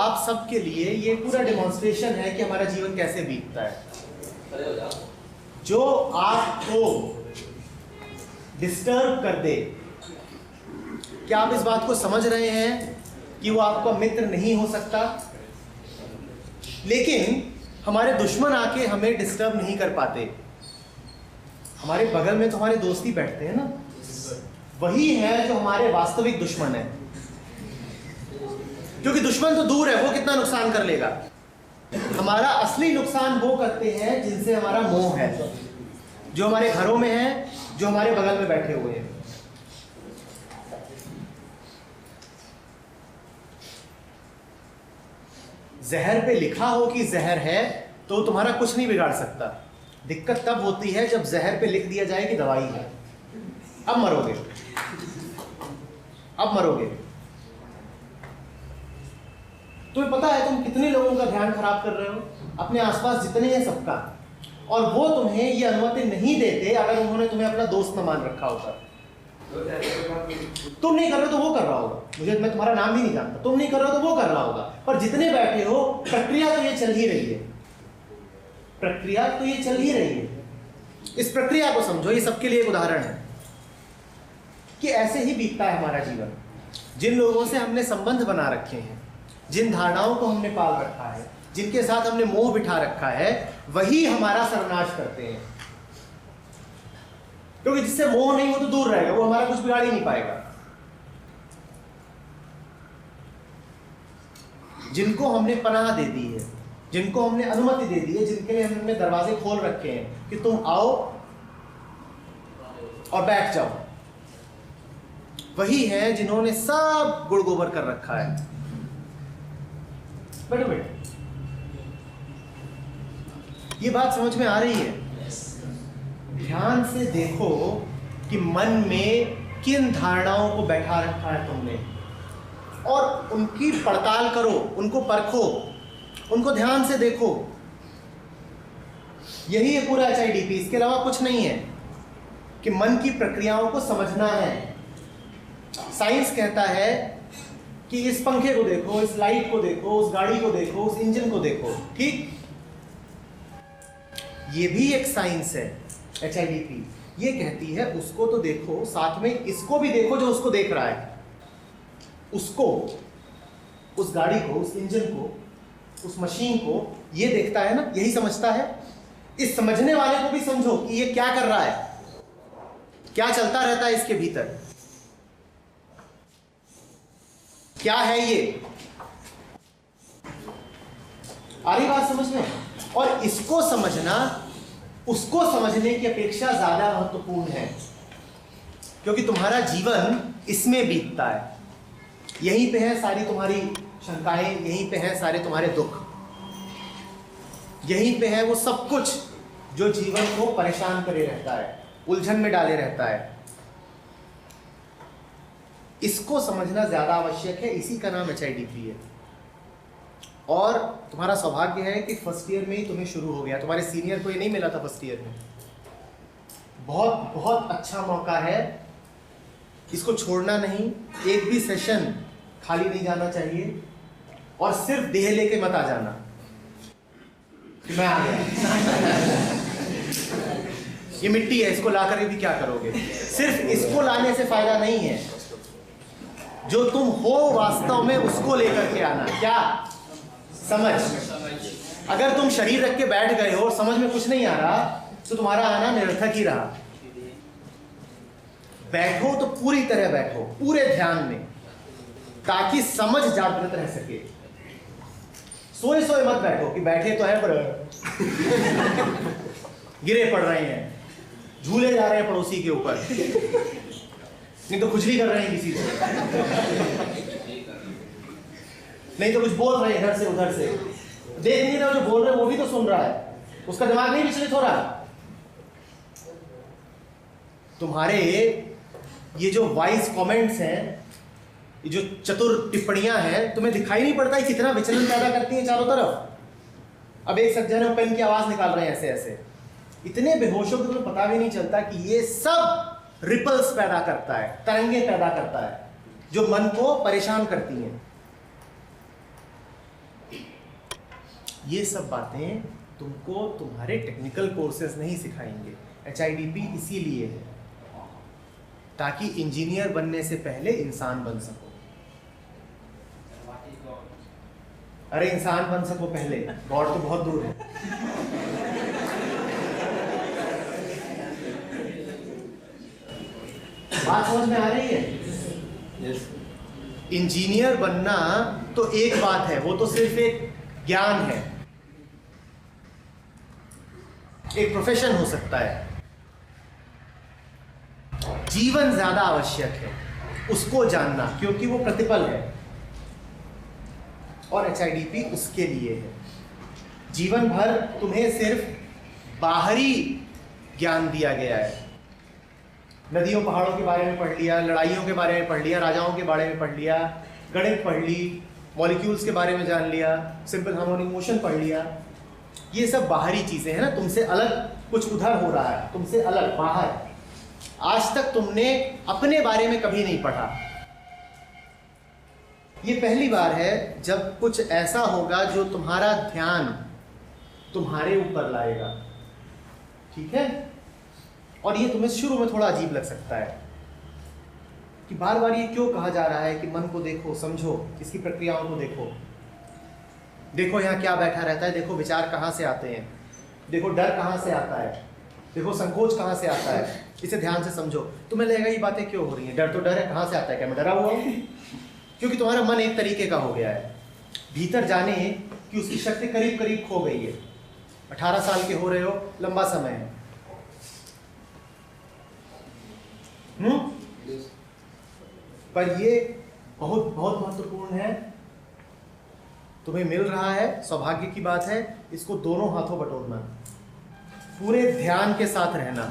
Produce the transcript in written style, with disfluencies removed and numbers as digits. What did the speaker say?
आप सबके लिए ये पूरा डेमोन्स्ट्रेशन है कि हमारा जीवन कैसे बीतता है। जो आपको डिस्टर्ब कर दे, क्या आप इस बात को समझ रहे हैं कि वो आपका मित्र नहीं हो सकता? लेकिन हमारे दुश्मन आके हमें डिस्टर्ब नहीं कर पाते। हमारे बगल में तो हमारे दोस्त ही बैठते हैं ना, वही है जो हमारे वास्तविक दुश्मन है। क्योंकि दुश्मन तो दूर है, वो कितना नुकसान कर लेगा। हमारा असली नुकसान वो करते हैं जिनसे हमारा मोह है, जो हमारे घरों में है, जो हमारे बगल में बैठे हुए हैं। जहर पे लिखा हो कि जहर है तो तुम्हारा कुछ नहीं बिगाड़ सकता। दिक्कत तब होती है जब जहर पे लिख दिया जाए कि दवाई है। अब मरोगे, अब मरोगे। तुम्हें पता है तुम कितने लोगों का ध्यान खराब कर रहे हो, अपने आसपास जितने हैं सबका, और वो तुम्हें ये अनुमति नहीं देते अगर उन्होंने तुम्हें अपना दोस्त न मान रखा होता। तुम नहीं कर रहे तो वो कर रहा होगा, मैं तुम्हारा नाम भी नहीं जानता, तुम नहीं कर रहे हो तो वो कर रहा होगा, पर जितने बैठे हो प्रक्रिया तो ये चल ही रही है, प्रक्रिया तो ये चल ही रही है। इस प्रक्रिया को समझो, ये सबके लिए एक उदाहरण है कि ऐसे ही बीतता है हमारा जीवन। जिन लोगों से हमने संबंध बना रखे हैं, जिन धारणाओं को हमने पाल रखा है, जिनके साथ हमने मोह बिठा रखा है, वही हमारा सर्वनाश करते हैं। क्योंकि जिससे मोह नहीं हो तो दूर रहेगा, वो हमारा कुछ बिगाड़ ही नहीं पाएगा। जिनको हमने पनाह दे दी है, जिनको हमने अनुमति दे दी है, जिनके लिए हमने दरवाजे खोल रखे हैं कि तुम आओ और बैठ जाओ, वही है जिन्होंने सब गुड़ गोबर कर रखा है। बैठो बैठो, ये बात समझ में आ रही है? ध्यान से देखो कि मन में किन धारणाओं को बैठा रखा है तुमने, और उनकी पड़ताल करो, उनको परखो, उनको ध्यान से देखो। यही है पूरा HIDP, इसके अलावा कुछ नहीं है कि मन की प्रक्रियाओं को समझना है। साइंस कहता है कि इस पंखे को देखो, इस लाइट को देखो, उस गाड़ी को देखो, उस इंजन को देखो, ठीक? ये भी एक साइंस है। HIDP ये कहती है उसको तो देखो, साथ में इसको भी देखो जो उसको देख रहा है। उसको, उस गाड़ी को, उस इंजन को, उस मशीन को ये देखता है ना, यही समझता है। इस समझने वाले को भी समझो कि ये क्या कर रहा है, क्या चलता रहता है इसके भीतर, क्या है ये। आ रही बात समझ में? और इसको समझना उसको समझने की अपेक्षा ज्यादा महत्वपूर्ण है, क्योंकि तुम्हारा जीवन इसमें बीतता है। यहीं पे है सारी तुम्हारी शंकाएं, यहीं पे है सारे तुम्हारे दुख, यहीं पे है वो सब कुछ जो जीवन को परेशान करे रहता है, उलझन में डाले रहता है। इसको समझना ज्यादा आवश्यक है, इसी का नाम HIDP है। और तुम्हारा सौभाग्य है कि फर्स्ट ईयर में ही तुम्हें शुरू हो गया, तुम्हारे सीनियर को ये नहीं मिला था फर्स्ट ईयर में। बहुत बहुत अच्छा मौका है, इसको छोड़ना नहीं। एक भी सेशन खाली नहीं जाना चाहिए, और सिर्फ देह लेके मत आ जाना कि मैं आ गया। ये मिट्टी है, इसको ला कर भी क्या करोगे? सिर्फ इसको लाने से फायदा नहीं है, जो तुम हो वास्तव में उसको लेकर के आना। क्या समझ? अगर तुम शरीर रख के बैठ गए हो और समझ में कुछ नहीं आ रहा तो तुम्हारा आना निरर्थक ही रहा। बैठो तो पूरी तरह बैठो, पूरे ध्यान में, ताकि समझ जागृत रह सके। सोए सोए मत बैठो कि बैठे तो है पर गिरे पड़ रहे हैं, झूले जा रहे हैं पड़ोसी के ऊपर, नहीं तो खुजली कर रहे हैं किसी से, नहीं तो कुछ बोल रहे हैं इधर से उधर से। देख नहीं रहे, जो बोल रहे हैं वो भी तो सुन रहा है, उसका दिमाग नहीं विचलित हो रहा। तुम्हारे ये जो वाइज कमेंट्स हैं, ये जो चतुर टिप्पणियां हैं, तुम्हें दिखाई नहीं पड़ता है कितना विचलन पैदा करती हैं चारों तरफ। अब एक सज्जन है, पेन की आवाज निकाल रहे हैं ऐसे ऐसे, इतने बेहोशों को तुम्हें पता भी नहीं चलता कि ये सब रिपल्स पैदा करता है, तरंगे पैदा करता है, जो मन को परेशान करती हैं। ये सब बातें तुमको तुम्हारे टेक्निकल कोर्सेज नहीं सिखाएंगे। HIDP इसीलिए है ताकि इंजीनियर बनने से पहले इंसान बन सको। अरे इंसान बन सको पहले, गॉड तो बहुत दूर है। बात समझ में आ रही है? यस। इंजीनियर बनना तो एक बात है, वो तो सिर्फ एक ज्ञान है, एक प्रोफेशन हो सकता है। जीवन ज्यादा आवश्यक है, उसको जानना, क्योंकि वो प्रतिपल है और HIDP उसके लिए है। जीवन भर तुम्हें सिर्फ बाहरी ज्ञान दिया गया है। नदियों पहाड़ों के बारे में पढ़ लिया, लड़ाइयों के बारे में पढ़ लिया, राजाओं के बारे में पढ़ लिया, गणित पढ़ ली, मॉलिक्यूल्स के बारे में जान लिया, सिंपल हार्मोनिक मोशन पढ़ लिया। ये सब बाहरी चीजें हैं ना, तुमसे अलग कुछ उधर हो रहा है, तुमसे अलग बाहर। आज तक तुमने अपने बारे में कभी नहीं पढ़ा। ये पहली बार है जब कुछ ऐसा होगा जो तुम्हारा ध्यान तुम्हारे ऊपर लाएगा, ठीक है? और ये तुम्हें शुरू में थोड़ा अजीब लग सकता है कि बार बार ये क्यों कहा जा रहा है कि मन को देखो, समझो, इसकी प्रक्रियाओं को देखो, देखो यहाँ क्या बैठा रहता है, देखो विचार कहाँ से आते हैं, देखो डर कहाँ से आता है, देखो संकोच कहाँ से आता है, इसे ध्यान से समझो। तुम्हें लगेगा ये बातें क्यों हो रही हैं, डर तो डर है, कहाँ से आता है, क्या मैं डरा हुआ हूँ? क्योंकि तुम्हारा मन एक तरीके का हो गया है। भीतर जाने कि उसकी शक्ति करीब करीब खो गई है। 18 साल के हो रहे हो, लंबा समय है। पर ये बहुत बहुत महत्वपूर्ण है, तुम्हें मिल रहा है, सौभाग्य की बात है। इसको दोनों हाथों बटोरना, पूरे ध्यान के साथ रहना।